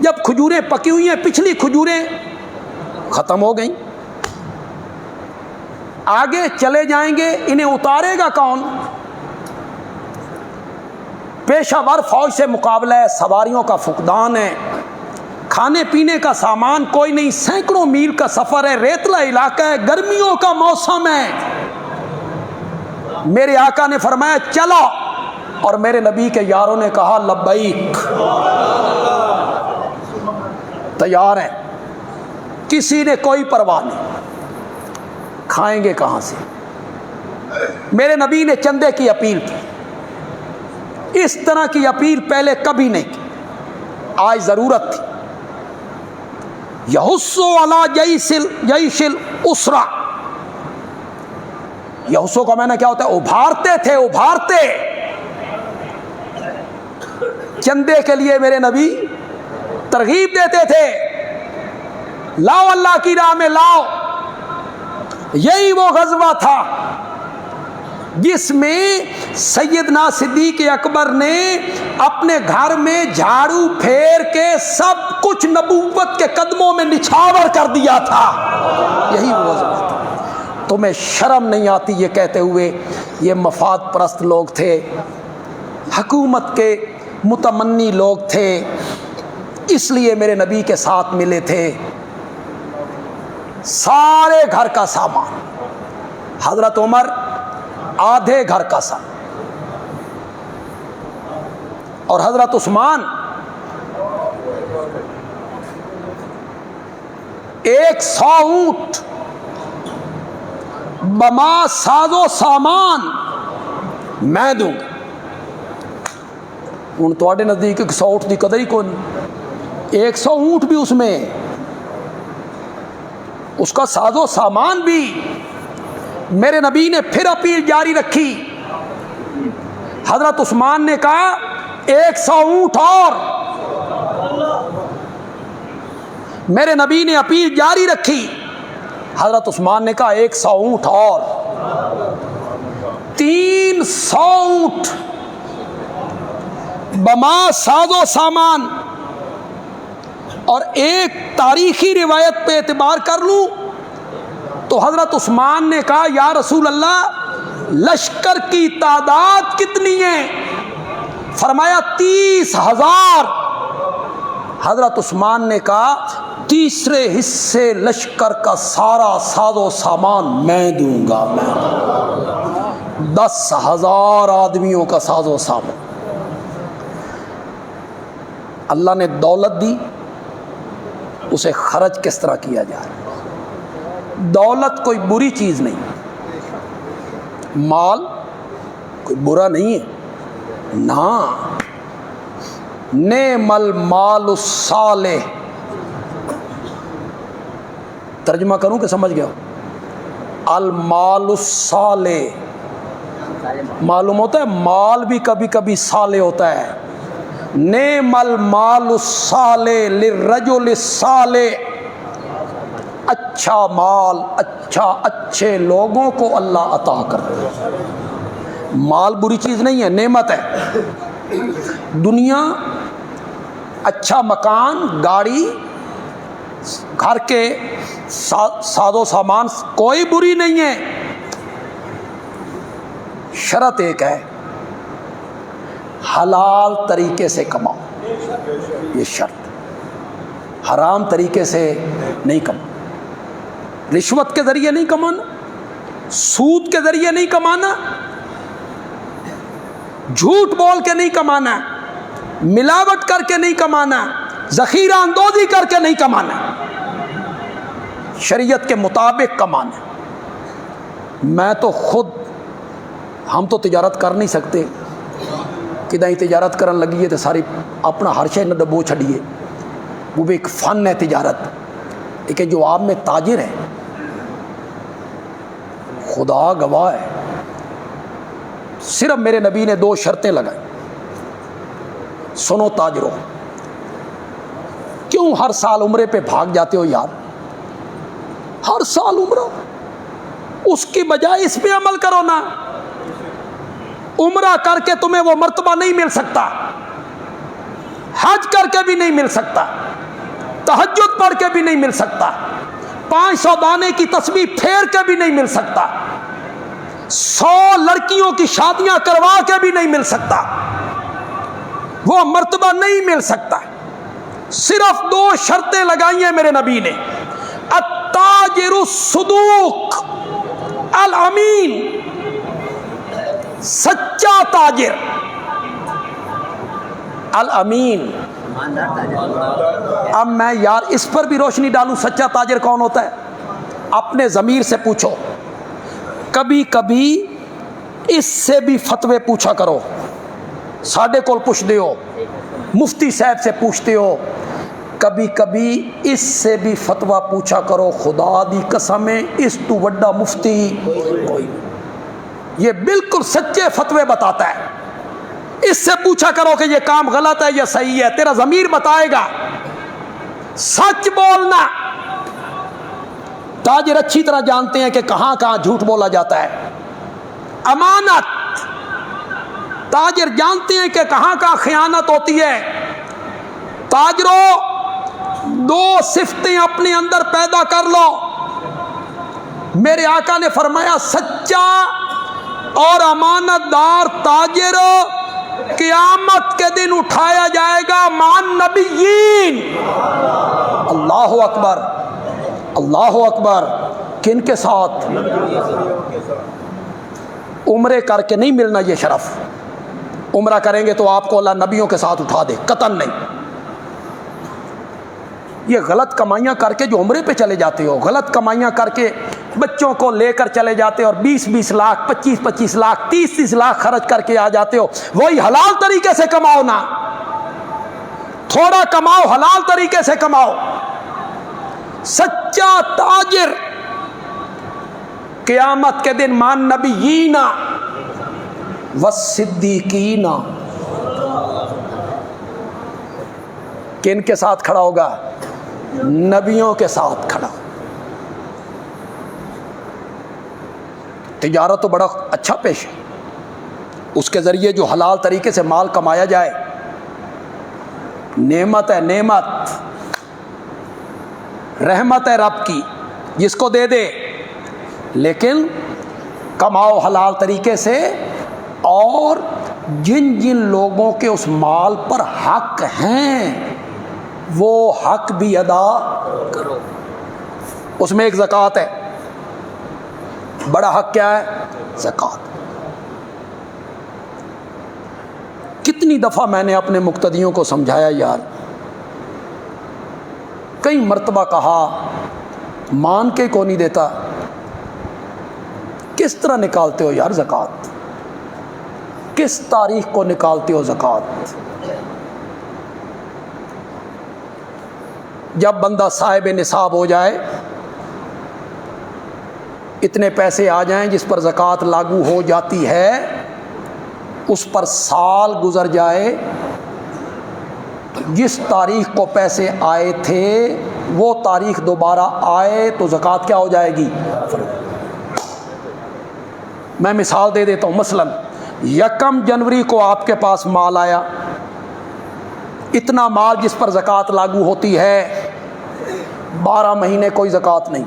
جب کھجوریں پکی ہوئی ہیں، پچھلی کھجوریں ختم ہو گئیں، آگے چلے جائیں گے، انہیں اتارے گا کون؟ پیشہ ور فوج سے مقابلہ ہے، سواریوں کا فقدان ہے، کھانے پینے کا سامان کوئی نہیں، سینکڑوں میل کا سفر ہے، ریتلا علاقہ ہے، گرمیوں کا موسم ہے. میرے آقا نے فرمایا چلو، اور میرے نبی کے یاروں نے کہا لبیک، تیار ہیں. کسی نے کوئی پرواہ نہیں. کھائیں گے کہاں سے؟ میرے نبی نے چندے کی اپیل کی. اس طرح کی اپیل پہلے کبھی نہیں کی، آج ضرورت تھی. یحسو علی جیش الاسرہ، یحسو کا معنی کیا ہوتا ہے؟ ابھارتے تھے، ابھارتے. چندے کے لیے میرے نبی ترغیب دیتے تھے، لاؤ اللہ کی راہ میں لاؤ. یہی وہ غزوہ تھا جس میں سیدنا صدیق اکبر نے اپنے گھر میں جھاڑو پھیر کے سب کچھ نبوت کے قدموں میں نچھاور کر دیا تھا. یہی وہ غزوہ تھا. تمہیں شرم نہیں آتی یہ کہتے ہوئے یہ مفاد پرست لوگ تھے، حکومت کے متمنی لوگ تھے، اس لیے میرے نبی کے ساتھ ملے تھے. سارے گھر کا سامان، حضرت عمر آدھے گھر کا سامان، اور حضرت عثمان 100 اونٹ بما ساز و سامان میں دوں گا. ہوں تواڈے نزدیک 100 اونٹ کی قدر ہی کوئی نہیں. 100 اونٹ بھی اس میں، اس کا ساز و سامان بھی. میرے نبی نے پھر اپیل جاری رکھی. حضرت عثمان نے کہا 100 اونٹ اور. میرے نبی نے اپیل جاری رکھی. حضرت عثمان نے کہا 100 اونٹ اور. 300 اونٹ بما ساز و سامان. اور ایک تاریخی روایت پہ اعتبار کر لوں تو حضرت عثمان نے کہا یا رسول اللہ لشکر کی تعداد کتنی ہے؟ فرمایا 30,000. حضرت عثمان نے کہا تیسرے حصے لشکر کا سارا ساز و سامان میں دوں گا. میں 10,000 آدمیوں کا ساز و سامان. اللہ نے دولت دی، اسے خرچ کس طرح کیا جائے. دولت کوئی بری چیز نہیں، مال کوئی برا نہیں ہے. نا نعم المال الصالح. ترجمہ کروں کہ سمجھ گیا؟ المال الصالح معلوم ہوتا ہے مال بھی کبھی کبھی صالح ہوتا ہے. نعم المال الصالح للرجل الصالح. اچھا مال اچھے لوگوں کو اللہ عطا کرتا ہے. مال بری چیز نہیں ہے، نعمت ہے. دنیا، اچھا مکان، گاڑی، گھر کے ساز و سامان کوئی بری نہیں ہے. شرط ایک ہے، حلال طریقے سے کماؤ. یہ شرط، حرام طریقے سے نہیں کماؤ. رشوت کے ذریعے نہیں کمانا، سود کے ذریعے نہیں کمانا، جھوٹ بول کے نہیں کمانا، ملاوٹ کر کے نہیں کمانا، ذخیرہ اندوزی کر کے نہیں کمانا، شریعت کے مطابق کمانا. میں تو خود، ہم تو تجارت کر نہیں سکتے، کدیں تجارت کرن لگی ہے تو ساری اپنا ہر شے نہ ڈبو چھڑیے. وہ بھی ایک فن ہے تجارت. لیکن جو آپ میں تاجر ہے، خدا گواہ ہے، صرف میرے نبی نے 2 شرطیں لگائی. سنو تاجروں، کیوں ہر سال عمرے پہ بھاگ جاتے ہو یار؟ ہر سال عمرہ، اس کی بجائے اس پہ عمل کرو نا. عمرہ کر کے تمہیں وہ مرتبہ نہیں مل سکتا، حج کر کے بھی نہیں مل سکتا، تہجد پڑھ کے بھی نہیں مل سکتا، 500 دانے کی تسبیح پھیر کے بھی نہیں مل سکتا، 100 لڑکیوں کی شادیاں کروا کے بھی نہیں مل سکتا، وہ مرتبہ نہیں مل سکتا. صرف 2 شرطیں لگائی ہیں میرے نبی نے. التاجر الصدوق الامین، سچا تاجر، الامین. اب میں یار اس پر بھی روشنی ڈالوں، سچا تاجر کون ہوتا ہے؟ اپنے ضمیر سے پوچھو. کبھی کبھی اس سے بھی فتوے پوچھا کرو. ساڈے کول پوچھتے ہو، مفتی صاحب سے پوچھتے ہو، کبھی کبھی اس سے بھی فتویٰ پوچھا کرو. خدا دی قسم ہے، اس تو وڈا مفتی کوئی، یہ بالکل سچے فتوے بتاتا ہے. اس سے پوچھا کرو کہ یہ کام غلط ہے یا صحیح ہے، تیرا ضمیر بتائے گا. سچ بولنا. تاجر اچھی طرح جانتے ہیں کہ کہاں کہاں جھوٹ بولا جاتا ہے. امانت، تاجر جانتے ہیں کہ کہاں کہاں خیانت ہوتی ہے. تاجروں، 2 صفتیں اپنے اندر پیدا کر لو. میرے آقا نے فرمایا سچا اور امانت دار تاجر قیامت کے دن اٹھایا جائے گا مان نبیین. اللہ اکبر، اللہ اکبر. کن کے ساتھ؟ عمرے کر کے نہیں ملنا یہ شرف. عمرہ کریں گے تو آپ کو اللہ نبیوں کے ساتھ اٹھا دے، قطعاً نہیں. یہ غلط کمائیاں کر کے جو عمرے پہ چلے جاتے ہو، غلط کمائیاں کر کے بچوں کو لے کر چلے جاتے ہو اور 20-20 لاکھ 25-25 لاکھ 30-30 لاکھ خرچ کر کے آ جاتے ہو. وہی حلال طریقے سے کماؤ نا، تھوڑا کماؤ، حلال طریقے سے کماؤ. سچا تاجر قیامت کے دن مان نبیین والصدیقین، کن کے ساتھ کھڑا ہوگا؟ نبیوں کے ساتھ کھڑا. تجارت تو بڑا اچھا پیش ہے، اس کے ذریعے جو حلال طریقے سے مال کمایا جائے نعمت ہے، نعمت، رحمت ہے رب کی، جس کو دے دے. لیکن کماؤ حلال طریقے سے، اور جن جن لوگوں کے اس مال پر حق ہیں وہ حق بھی ادا کرو. اس میں ایک زکوٰۃ ہے، بڑا حق کیا ہے؟ زکوٰۃ. کتنی دفعہ میں نے اپنے مقتدیوں کو سمجھایا یار، کئی مرتبہ کہا، مان کے کو نہیں دیتا. کس طرح نکالتے ہو یار زکوٰۃ؟ کس تاریخ کو نکالتے ہو زکوٰۃ؟ جب بندہ صاحب نصاب ہو جائے، اتنے پیسے آ جائیں جس پر زکوٰۃ لاگو ہو جاتی ہے، اس پر سال گزر جائے، جس تاریخ کو پیسے آئے تھے وہ تاریخ دوبارہ آئے تو زکوٰۃ کیا ہو جائے گی؟ میں مثال دے دیتا ہوں. مثلا 1 جنوری کو آپ کے پاس مال آیا، اتنا مال جس پر زکوٰۃ لاگو ہوتی ہے، 12 مہینے کوئی زکوٰۃ نہیں.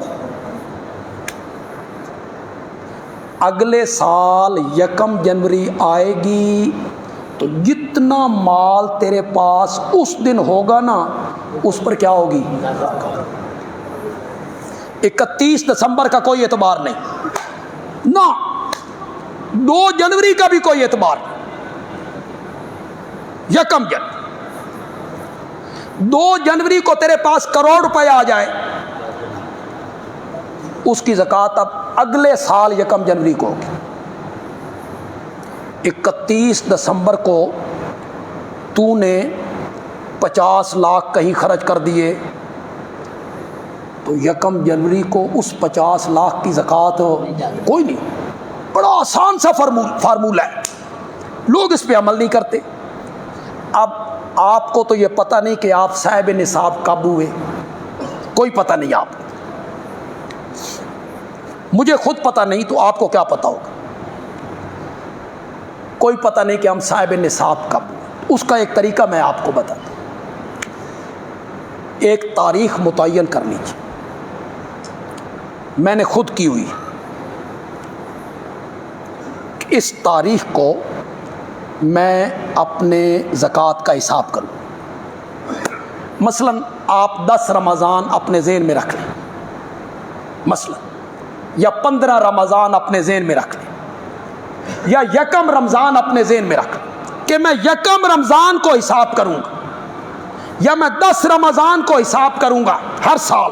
اگلے سال 1 جنوری آئے گی تو جتنا مال تیرے پاس اس دن ہوگا نا، اس پر کیا ہوگی؟ 31 دسمبر کا کوئی اعتبار نہیں نہ، 2 جنوری کا بھی کوئی اعتبار نہیں. 1 جنوری، 2 جنوری کو تیرے پاس کروڑ روپے آ جائے، اس کی زکوٰۃ اب اگلے سال 1 جنوری کو ہوگی. 31 دسمبر کو تو نے 50 لاکھ کہیں خرچ کر دیے، تو 1 جنوری کو اس 50 لاکھ کی زکوٰۃ کوئی نہیں. بڑا آسان سا فارمولہ ہے, لوگ اس پہ عمل نہیں کرتے. اب آپ کو تو یہ پتہ نہیں کہ آپ صاحب نصاب کب ہوئے, کوئی پتہ نہیں آپ کو, مجھے خود پتہ نہیں تو آپ کو کیا پتہ ہوگا. کوئی پتہ نہیں کہ ہم صاحب نصاب کب ہوئے. اس کا ایک طریقہ میں آپ کو بتاتا ہوں. ایک تاریخ متعین کر لیجیے, میں نے خود کی ہوئی. اس تاریخ کو میں اپنے زکوٰۃ کا حساب کروں. مثلا آپ 10 رمضان اپنے ذہن میں رکھ لیں, مثلا, یا 15 رمضان اپنے ذہن میں رکھ لیں, یا 1 رمضان اپنے ذہن میں رکھ لیں کہ میں 1 رمضان کو حساب کروں گا, یا میں 10 رمضان کو حساب کروں گا ہر سال.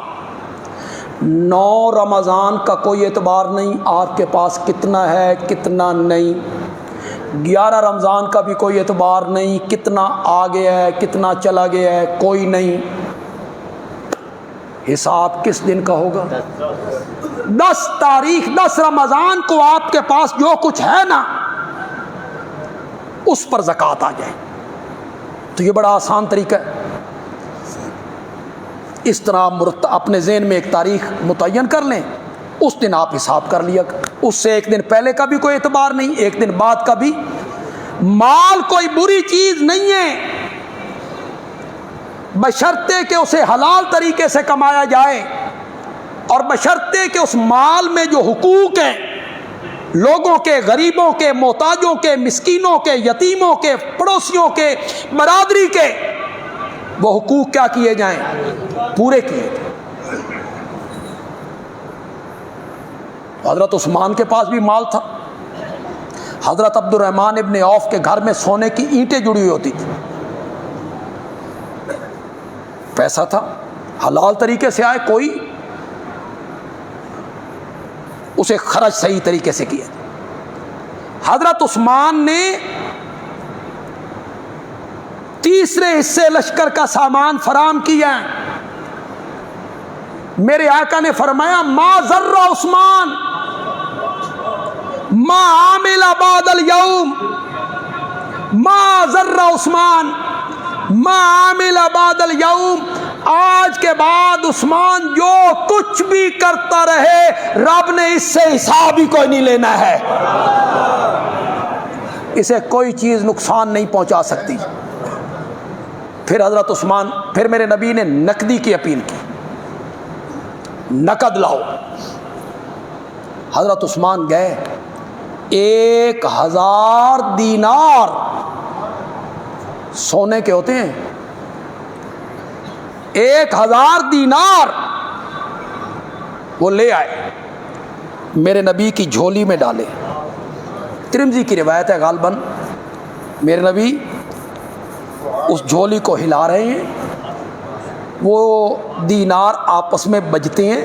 9 رمضان کا کوئی اعتبار نہیں آپ کے پاس کتنا ہے کتنا نہیں. 11 رمضان کا بھی کوئی اعتبار نہیں کتنا آ گیا ہے کتنا چلا گیا ہے, کوئی نہیں. حساب کس دن کا ہوگا؟ 10 تاریخ 10 رمضان کو آپ کے پاس جو کچھ ہے نا اس پر زکوٰۃ آ جائے. تو یہ بڑا آسان طریقہ ہے. اس طرح اپنے ذہن میں ایک تاریخ متعین کر لیں, اس دن آپ حساب کر لیا. اس سے ایک دن پہلے کا بھی کوئی اعتبار نہیں, ایک دن بعد کا بھی. مال کوئی بری چیز نہیں ہے بشرطے کہ اسے حلال طریقے سے کمایا جائے, اور بشرطے کہ اس مال میں جو حقوق ہیں لوگوں کے, غریبوں کے, محتاجوں کے, مسکینوں کے, یتیموں کے, پڑوسیوں کے, برادری کے, وہ حقوق کیا کیے جائیں, پورے کیے جائیں. حضرت عثمان کے پاس بھی مال تھا. حضرت عبد الرحمن ابن عوف کے گھر میں سونے کی اینٹیں جڑی ہوئی ہوتی تھی. پیسہ تھا, حلال طریقے سے آئے, کوئی اسے خرچ صحیح طریقے سے کیا. حضرت عثمان نے تیسرے حصے لشکر کا سامان فراہم کیا. میرے آقا نے فرمایا ما ضر عثمان ما عامل بعد اليوم, ما ضر عثمان ما عامل بعد اليوم. آج کے بعد عثمان جو کچھ بھی کرتا رہے رب نے اس سے حساب ہی کوئی نہیں لینا ہے, اسے کوئی چیز نقصان نہیں پہنچا سکتی. پھر حضرت عثمان, پھر میرے نبی نے نقدی کی اپیل کی, نقد لاؤ. حضرت عثمان گئے, 1000 دینار سونے کے ہوتے ہیں, 1000 دینار وہ لے آئے, میرے نبی کی جھولی میں ڈالے. ترمذی کی روایت ہے غالباً میرے نبی اس جھولی کو ہلا رہے ہیں, وہ دینار آپس میں بجتے ہیں,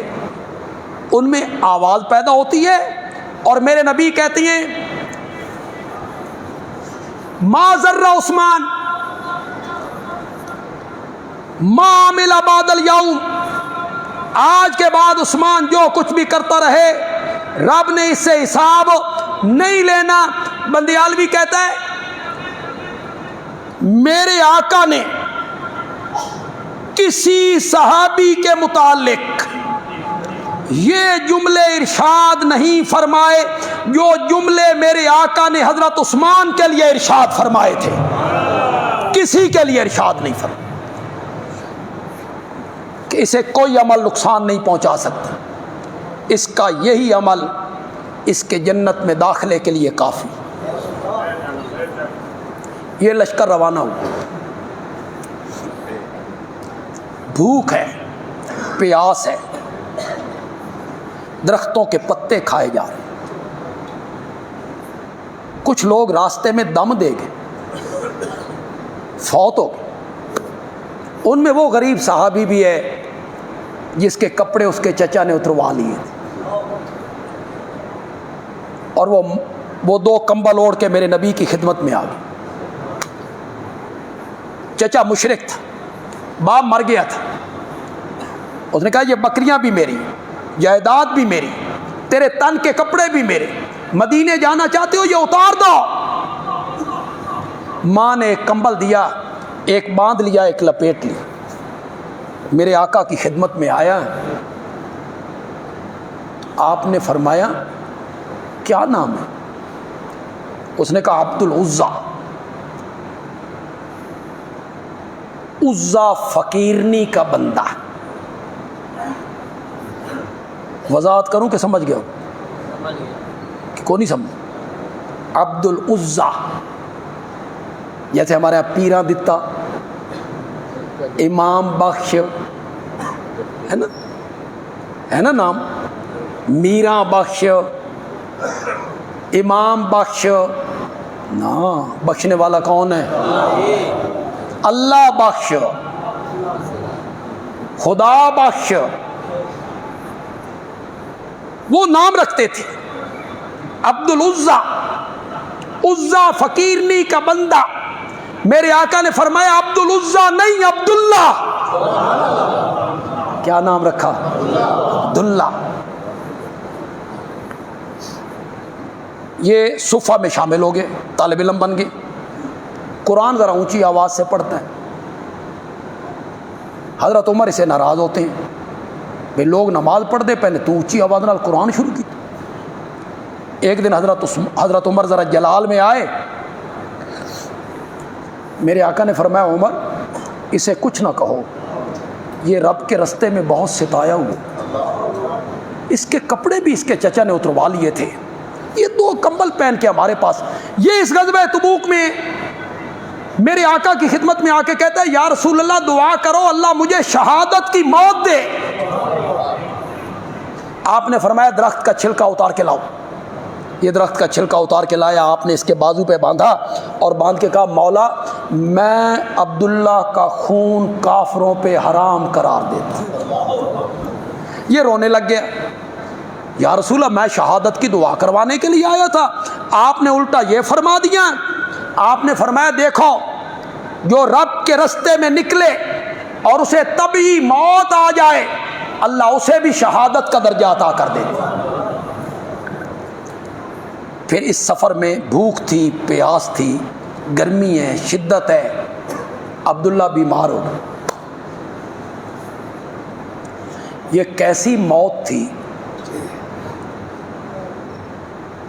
ان میں آواز پیدا ہوتی ہے, اور میرے نبی کہتے ہیں ما ضر عثمان ما عمل بعد اليوم. آج کے بعد عثمان جو کچھ بھی کرتا رہے رب نے اس سے حساب نہیں لینا. بندیالوی کہتا ہے میرے آقا نے کسی صحابی کے متعلق یہ جملے ارشاد نہیں فرمائے جو جملے میرے آقا نے حضرت عثمان کے لیے ارشاد فرمائے تھے. کسی کے لیے ارشاد نہیں فرمائے کہ اسے کوئی عمل نقصان نہیں پہنچا سکتا, اس کا یہی عمل اس کے جنت میں داخلے کے لیے کافی. یہ لشکر روانہ ہوا, بھوک ہے, پیاس ہے, درختوں کے پتے کھائے جا رہے. کچھ لوگ راستے میں دم دے گئے, فوت ہو گئے. ان میں وہ غریب صحابی بھی ہے جس کے کپڑے اس کے چچا نے اتروا لیے تھے, اور وہ 2 کمبل اوڑھ کے میرے نبی کی خدمت میں آ گئے. چچا مشرک تھا, باپ مر گیا تھا, اس نے کہا یہ بکریاں بھی میری، جائیداد بھی میری، تیرے تن کے کپڑے بھی میرے، مدینے جانا چاہتے ہو یہ اتار دو۔ ماں نے ایک کمبل دیا، ایک باندھ لیا، ایک لپیٹ لی، میرے آقا کی خدمت میں آیا۔ آپ نے فرمایا کیا نام ہے؟ اس نے کہا عبد العزیٰ۔ عزیٰ فقیرنی کا بندہ۔ وضاحت کروں کہ سمجھ گیا کہ کو نہیں سمجھ؟ عبد العزیٰ جیسے ہمارے یہاں پیراں دتا، امام بخش ہے نا نام، میراں بخش، امام بخش، نا بخشنے والا کون ہے؟ اللہ بخش، خدا بخش، وہ نام رکھتے تھے عبد العزیٰ، عزیٰ فقیرنی کا بندہ۔ میرے آقا نے فرمایا عبد العزیٰ نہیں عبداللہ۔ کیا نام رکھا؟ عبداللہ۔ یہ صفہ میں شامل ہو گئے، طالب علم بن گئے، قرآن ذرا اونچی آواز سے پڑھتا ہے۔ حضرت عمر اسے ناراض ہوتے ہیں، بھئی لوگ نماز پڑھ دے پہلے تو اونچی آواز نال قرآن شروع کی۔ ایک دن حضرت عمر ذرا جلال میں آئے، میرے آقا نے فرمایا عمر اسے کچھ نہ کہو، یہ رب کے رستے میں بہت ستایا ہوا، اس کے کپڑے بھی اس کے چچا نے اتروا لیے تھے، یہ 2 کمبل پہن کے ہمارے پاس۔ یہ اس غزوہ تبوک میں میرے آقا کی خدمت میں آ کے کہتا ہے یا رسول اللہ دعا کرو اللہ مجھے شہادت کی موت دے۔ آپ نے فرمایا درخت کا چھلکا اتار کے لاؤ۔ یہ درخت کا چھلکا اتار کے لایا، آپ نے اس کے بازو پہ باندھا اور باندھ کے کہا مولا میں عبداللہ کا خون کافروں پہ حرام قرار دیتا۔ یہ رونے لگ گیا، یا رسول اللہ میں شہادت کی دعا کروانے کے لیے آیا تھا، آپ نے الٹا یہ فرما دیا۔ آپ نے فرمایا دیکھو جو رب کے رستے میں نکلے اور اسے طبعی موت آ جائے اللہ اسے بھی شہادت کا درجہ عطا کر دے۔ پھر اس سفر میں بھوک تھی، پیاس تھی، گرمی ہے، شدت ہے، عبداللہ بیمار ہو گئے۔ یہ کیسی موت تھی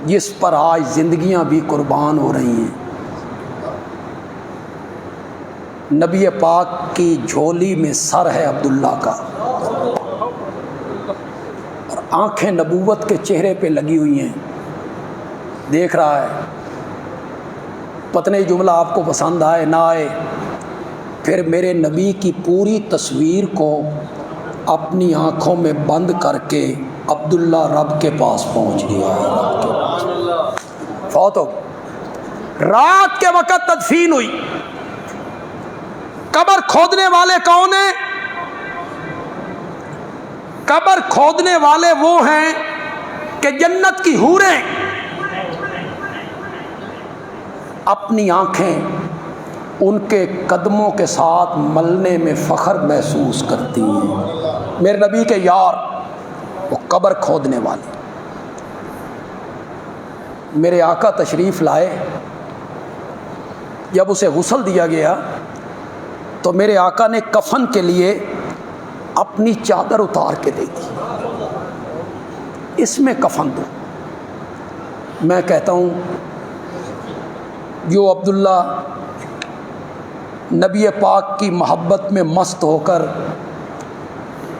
جس پر آج زندگیاں بھی قربان ہو رہی ہیں۔ نبی پاک کی جھولی میں سر ہے عبداللہ کا، اور آنکھیں نبوت کے چہرے پہ لگی ہوئی ہیں، دیکھ رہا ہے۔ پتہ نہیں جملہ آپ کو پسند آئے نہ آئے، پھر میرے نبی کی پوری تصویر کو اپنی آنکھوں میں بند کر کے عبداللہ رب کے پاس پہنچ گیا ہے، فوت ہو گیا۔ رات کے وقت تدفین ہوئی۔ قبر کھودنے والے کون ہیں؟ قبر کھودنے والے وہ ہیں کہ جنت کی حوریں اپنی آنکھیں ان کے قدموں کے ساتھ ملنے میں فخر محسوس کرتی ہیں۔ میرے نبی کے یار وہ قبر کھودنے والے۔ میرے آقا تشریف لائے، جب اسے غسل دیا گیا تو میرے آقا نے کفن کے لیے اپنی چادر اتار کے دے دی، اس میں کفن دو۔ میں کہتا ہوں جو عبداللہ نبی پاک کی محبت میں مست ہو کر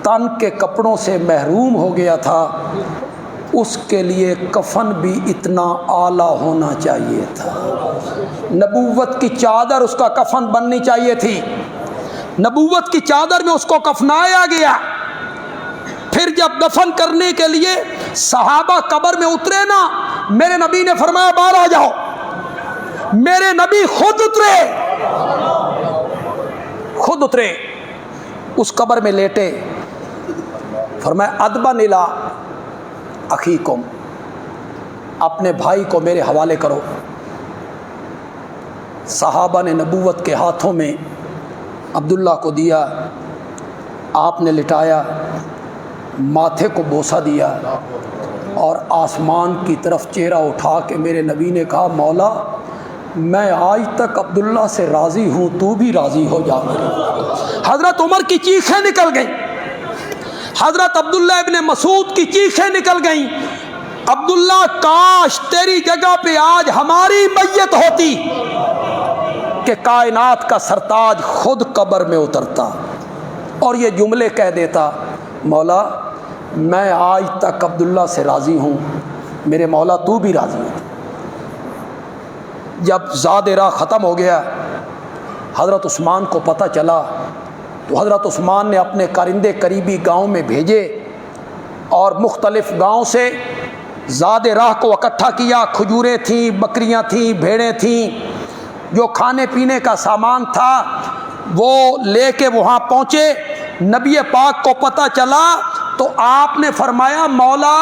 تن کے کپڑوں سے محروم ہو گیا تھا، اس کے لیے کفن بھی اتنا اعلیٰ ہونا چاہیے تھا۔ نبوت کی چادر اس کا کفن بننی چاہیے تھی، نبوت کی چادر میں اس کو کفنایا گیا۔ پھر جب دفن کرنے کے لیے صحابہ قبر میں اترے نا، میرے نبی نے فرمایا باہر آ جاؤ۔ میرے نبی خود اترے اس قبر میں لیٹے، فرمایا ادبن الی اخیکم، اپنے بھائی کو میرے حوالے کرو۔ صحابہ نے نبوت کے ہاتھوں میں عبداللہ کو دیا، آپ نے لٹایا، ماتھے کو بوسہ دیا اور آسمان کی طرف چہرہ اٹھا کے میرے نبی نے کہا مولا میں آج تک عبداللہ سے راضی ہوں، تو بھی راضی ہو جا میرے۔ حضرت عمر کی چیخیں نکل گئیں، حضرت عبداللہ ابن مسعود کی چیخیں نکل گئیں، عبداللہ کاش تیری جگہ پہ آج ہماری میت ہوتی کہ کائنات کا سرتاج خود قبر میں اترتا اور یہ جملے کہہ دیتا، مولا میں آج تک عبداللہ سے راضی ہوں، میرے مولا تو بھی راضی ہو۔ جب زاد راہ ختم ہو گیا، حضرت عثمان کو پتہ چلا تو حضرت عثمان نے اپنے کارندے قریبی گاؤں میں بھیجے اور مختلف گاؤں سے زاد راہ کو اکٹھا کیا۔ کھجوریں تھیں، بکریاں تھیں، بھیڑیں تھیں، جو کھانے پینے کا سامان تھا وہ لے کے وہاں پہنچے۔ نبی پاک کو پتہ چلا تو آپ نے فرمایا مولا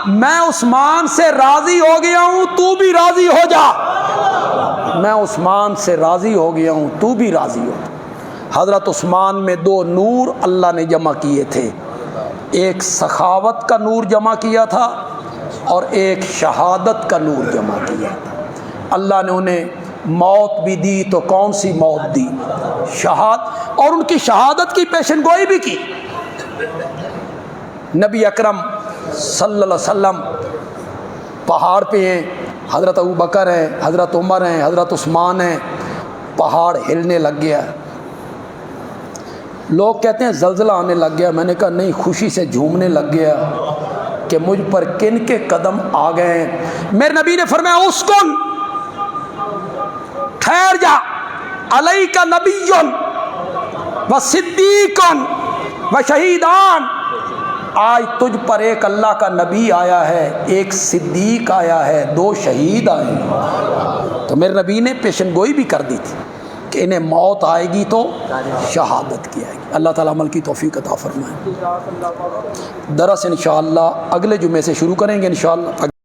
میں عثمان سے راضی ہو گیا ہوں، تو بھی راضی ہو جا۔ میں عثمان سے راضی ہو گیا ہوں، تو بھی راضی ہو۔ حضرت عثمان میں دو نور اللہ نے جمع کیے تھے، ایک سخاوت کا نور جمع کیا تھا اور ایک شہادت کا نور جمع کیا تھا۔ اللہ نے انہیں موت بھی دی تو کون سی موت دی؟ شہادت، اور ان کی شہادت کی پیشن گوئی بھی کی۔ نبی اکرم صلی اللہ علیہ وسلم پہاڑ پہ ہیں، حضرت ابوبکر ہیں، حضرت عمر ہیں، حضرت عثمان ہیں، پہاڑ ہلنے لگ گیا۔ لوگ کہتے ہیں زلزلہ آنے لگ گیا، میں نے کہا نہیں، خوشی سے جھومنے لگ گیا کہ مجھ پر کن کے قدم آ گئے ہیں۔ میرے نبی نے فرمایا اسکن، ٹھہر جا، علیک نبی و صدیق و شہیدان، آج تجھ پر ایک اللہ کا نبی آیا ہے، ایک صدیق آیا ہے، دو شہید آئے ہیں۔ تو میرے نبی نے پیشن گوئی بھی کر دی تھی کہ انہیں موت آئے گی تو شہادت کی آئے گی۔ اللہ تعالیٰ عمل کی توفیق عطا فرمائے۔ درس انشاءاللہ اگلے جمعے سے شروع کریں گے انشاءاللہ۔